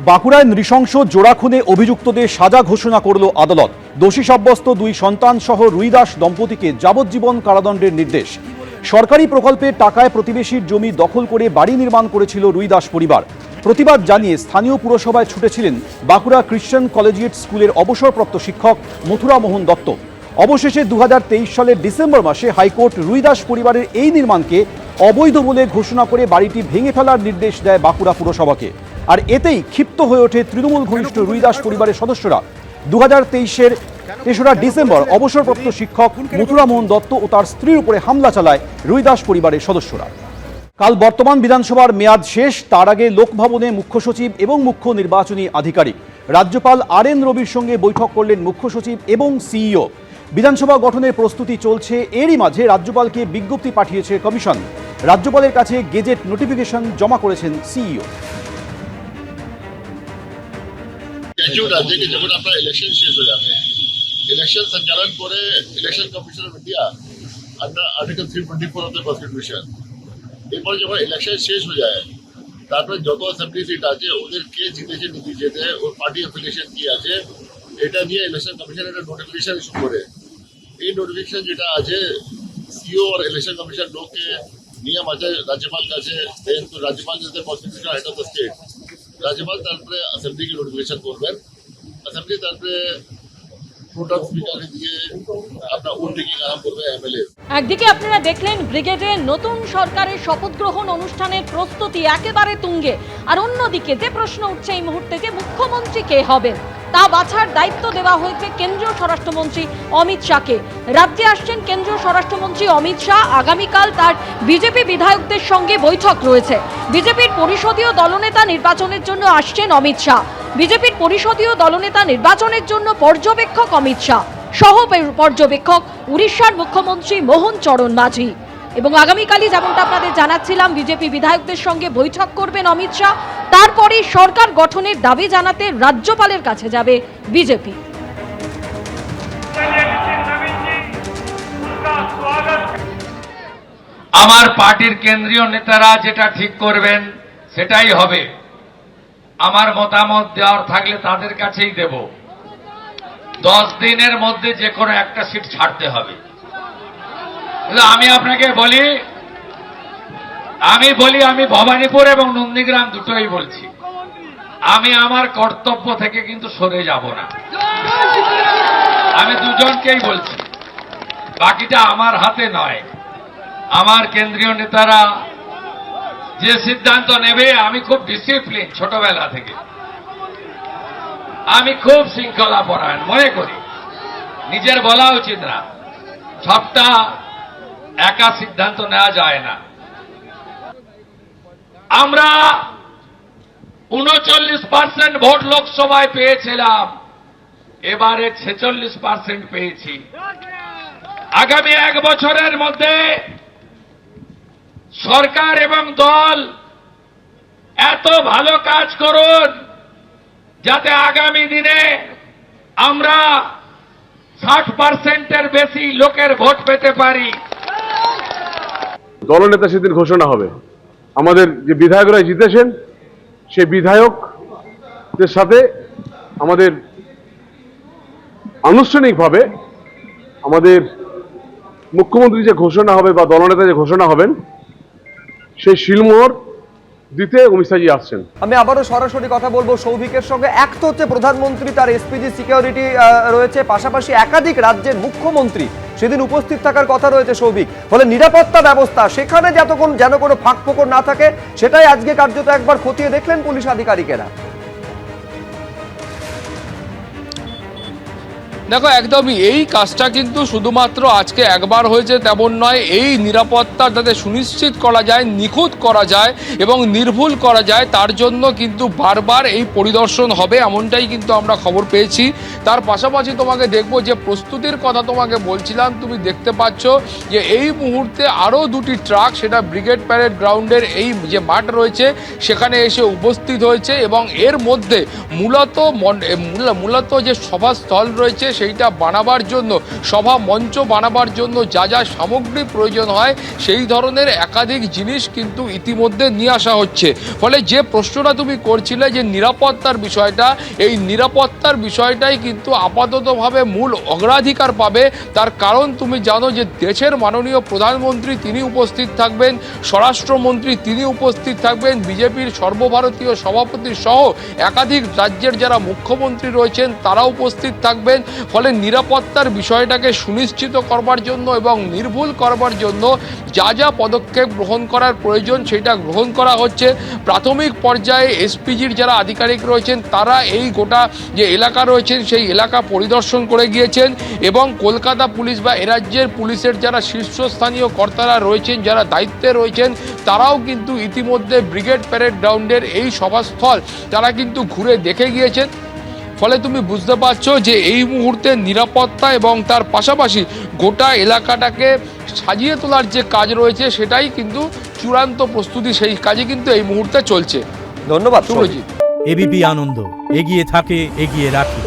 বাঁকুড়ায় নৃশংস জোড়া খুনে অভিযুক্তদের সাজা ঘোষণা করল আদালত। দোষী সাব্যস্ত দুই সন্তান সহ রুইদাস দম্পতিকে যাবজ্জীবন কারাদণ্ডের নির্দেশ। সরকারি প্রকল্পের টাকায় প্রতিবেশীর জমি দখল করে বাড়ি নির্মাণ করেছিল রুইদাস পরিবার। প্রতিবাদ জানিয়ে স্থানীয় পুরসভায় ছুটেছিলেন বাঁকুড়া খ্রিস্টান কলেজিয়েট স্কুলের অবসরপ্রাপ্ত শিক্ষক মথুরা মোহন দত্ত। অবশেষে 2023 সালের ডিসেম্বর মাসে হাইকোর্ট রুইদাস পরিবারের এই নির্মাণকে অবৈধ বলে ঘোষণা করে বাড়িটি ভেঙে ফেলার নির্দেশ দেয় বাঁকুড়া পুরসভাকে। আর এতেই ক্ষিপ্ত হয়ে ওঠে তৃণমূল ঘনিষ্ঠ রুইদাস পরিবারের সদস্যরা। 2023-এর 3রা ডিসেম্বর অবসরপ্রাপ্ত শিক্ষক মথুরা মোহন দত্ত ও তার স্ত্রীর উপরে হামলা চালায় রুইদাস পরিবারের সদস্যরা। কাল বর্তমান বিধানসভার মেয়াদ শেষ। তার আগে লোকভবনে মুখ্য সচিব এবং মুখ্য নির্বাচনী আধিকারিক রাজ্যপাল RN রবির সঙ্গে বৈঠক করলেন মুখ্য সচিব এবং সিইও। বিধানসভা গঠনের প্রস্তুতি চলছে। এরই মাঝে রাজ্যপালকে বিজ্ঞপ্তি পাঠিয়েছে কমিশন। রাজ্যপালের কাছে গেজেট নোটিফিকেশন জমা করেছেন সিইও। যখন আপনার ইলেকশন শেষ হয়ে যাবে, ইলেকশন সঞ্চালন করে election commission of India under article 324 of the constitution, এরপর যখন ইলেকশন শেষ হয়ে যায় তারপরে যত অ্যাসেম্বলি সিট আছে ওদের কে জিতেছে নীতি যেতে ওর পার্টি অ্যাফিলিয়েশন কি আছে এটা নিয়ে ইলেকশন কমিশন একটা নোটিফিকেশন ইস্যু করে। এই নোটিফিকেশন যেটা আছে সিও আর ইলেকশন কমিশন লোককে নিয়ম আছে রাজ্যপাল কাছে, তো রাজ্যপাল যাতে constitution head of the state, রাজ্যপাল তারপরে অ্যাসেম্বলিকে নোটিফিকেশন করবেন। অ্যাসেম্বলি তারপরে প্রোটন স্পিকারকে দিয়ে আপনার উল্টিকিং আরাম করবে এমএলএ। একদিকে আপনারা দেখলেন ব্রিগেডে নতুন সরকারের শপথ গ্রহণ অনুষ্ঠানের প্রস্তুতি একেবারে তুঙ্গে, আর অন্যদিকে যে প্রশ্ন উঠছে এই মুহূর্তে যে মুখ্যমন্ত্রী কে হবেন তা বাছার দায়িত্ব দেওয়া হয়েছে কেন্দ্রীয় স্বরাষ্ট্রমন্ত্রী অমিত শাহকে। রাজ্যে আসছেন কেন্দ্রীয় স্বরাষ্ট্রমন্ত্রী অমিত শাহ। আগামীকাল তার বিজেপি বিধায়কদের সঙ্গে বৈঠক রয়েছে। বিজেপির পরিষদীয় দলনেতা নির্বাচনের জন্য আসছেন অমিত শাহ। বিজেপির পরিষদীয় দলনেতা নির্বাচনের জন্য পর্যবেক্ষক অমিত শাহ, সহ পর্যবেক্ষক উড়িষ্যার মুখ্যমন্ত্রী মোহন চরণ মাঝি। এবং আগামীকালই যেমনটা আপনাদের জানাচ্ছিলাম বিজেপি বিধায়কদের সঙ্গে বৈঠক করবেন অমিত শাহ। তারপরেই সরকার গঠনের দাবি জানাতে রাজ্যপালের কাছে যাবে বিজেপি। আমার পার্টির কেন্দ্রীয় নেতারা যেটা ঠিক করবেন সেটাই হবে। আমার মতামত দেওয়ার থাকলে তাদের কাছেই দেব। 10 দিনের মধ্যে যে কোনো একটা সিট ছাড়তে হবে। আমি আপনাকে বলি, আমি ভবানীপুর এবং নন্দীগ্রাম দুটোই বলছি, আমি আমার কর্তব্য থেকে কিন্তু সরে যাব না। আমি দুজনকেই বলছি, বাকিটা আমার হাতে নয়। আমার কেন্দ্রীয় নেতারা যে সিদ্ধান্ত নেবে, আমি খুব ডিসিপ্লিন ছোটবেলা থেকে, আমি খুব শৃঙ্খলা পরায়ণ মনে করি। নিজের বলা উচিত না, সবটা একা সিদ্ধান্ত নেওয়া যায় না। আমরা 39% ভোট লোকসভায় পেয়েছিলাম, এবারে 46% পেয়েছি। আগামী 1 বছরের মধ্যে সরকার এবং দল এত ভালো কাজ করুন যাতে আগামী দিনে আমরা 60%-এর বেশি লোকের ভোট পেতে পারি। দলনেতা সেদিন ঘোষণা হবে। আমাদের যে বিধায়করা জিতেছেন সেই বিধায়কদের সাথে আমাদের আনুষ্ঠানিকভাবে আমাদের মুখ্যমন্ত্রী যে ঘোষণা হবে বা দলনেতা যে ঘোষণা হবেন সেই শিলমোহর দিতে অমিত শাহজি আসছেন। আমি আবারও সরাসরি কথা বলবো সৌভিকের সঙ্গে। এক তো হচ্ছে প্রধানমন্ত্রী, তার এসপিজি সিকিউরিটি রয়েছে, পাশাপাশি একাধিক রাজ্যের মুখ্যমন্ত্রী সেদিন উপস্থিত থাকার কথা রয়েছে সৌভিক। ফলে নিরাপত্তা ব্যবস্থা সেখানে যেন কোনো ফাঁক ফোকর না থাকে সেটাই আজকে কার্যত একবার খতিয়ে দেখলেন পুলিশ আধিকারিকেরা। দেখো, একদমই এই কাজটা কিন্তু শুধুমাত্র আজকে একবার হয়েছে তেমন নয়। এই নিরাপত্তা যাতে সুনিশ্চিত করা যায়, নিখুঁত করা যায় এবং নির্ভুল করা যায়, তার জন্য কিন্তু বারবার এই পরিদর্শন হবে, এমনটাই কিন্তু আমরা খবর পেয়েছি। তার পাশাপাশি তোমাকে দেখবো যে প্রস্তুতির কথা তোমাকে বলছিলাম, তুমি দেখতে পাচ্ছ যে এই মুহূর্তে আরও 2টি ট্রাক সেটা ব্রিগেড প্যারেড গ্রাউন্ডের এই যে মাঠ রয়েছে সেখানে এসে উপস্থিত হয়েছে এবং এর মধ্যে মূলত যে সভাস্থল রয়েছে সেইটা বানাবার জন্য, সভা মঞ্চ বানাবার জন্য যা যা সামগ্রী প্রয়োজন হয় সেই ধরনের একাধিক জিনিস কিন্তু ইতিমধ্যে নিয়ে আসা হচ্ছে। ফলে যে প্রশ্নটা তুমি করছিলে যে নিরাপত্তার বিষয়টা, এই নিরাপত্তার বিষয়টাই কিন্তু আপাততভাবে মূল অগ্রাধিকার পাবে। তার কারণ তুমি জানো যে দেশের মাননীয় প্রধানমন্ত্রী তিনি উপস্থিত থাকবেন, স্বরাষ্ট্রমন্ত্রী তিনি উপস্থিত থাকবেন, বিজেপির সর্বভারতীয় সভাপতি সহ একাধিক রাজ্যের যারা মুখ্যমন্ত্রী রয়েছেন তারা উপস্থিত থাকবেন। ফলে নিরাপত্তার বিষয়টাকে সুনিশ্চিত করবার জন্য এবং নির্ভুল করবার জন্য যা যা পদক্ষেপ গ্রহণ করার প্রয়োজন সেটা গ্রহণ করা হচ্ছে। প্রাথমিক পর্যায়ে এসপিজির যারা আধিকারিক রয়েছেন তারা এই গোটা যে এলাকা রয়েছেন সেই এলাকা পরিদর্শন করে গিয়েছেন এবং কলকাতা পুলিশ বা এ রাজ্যের পুলিশের যারা শীর্ষস্থানীয় কর্তারা রয়েছেন, যারা দায়িত্বে রয়েছেন, তারাও কিন্তু ইতিমধ্যে ব্রিগেড প্যারেড গ্রাউন্ডের এই সভাস্থল তারা কিন্তু ঘুরে দেখে গিয়েছেন। ফলে তুমি বুঝতে পারছো যে এই মুহূর্তে নিরাপত্তা এবং তার পাশাপাশি গোটা এলাকাটাকে সাজিয়ে তোলার যে কাজ রয়েছে সেটাই কিন্তু চূড়ান্ত প্রস্তুতি, সেই কাজই কিন্তু এই মুহূর্তে চলছে। ধন্যবাদ শুভজিৎ। এবিপি আনন্দ, এগিয়ে থাকে, এগিয়ে রাখে।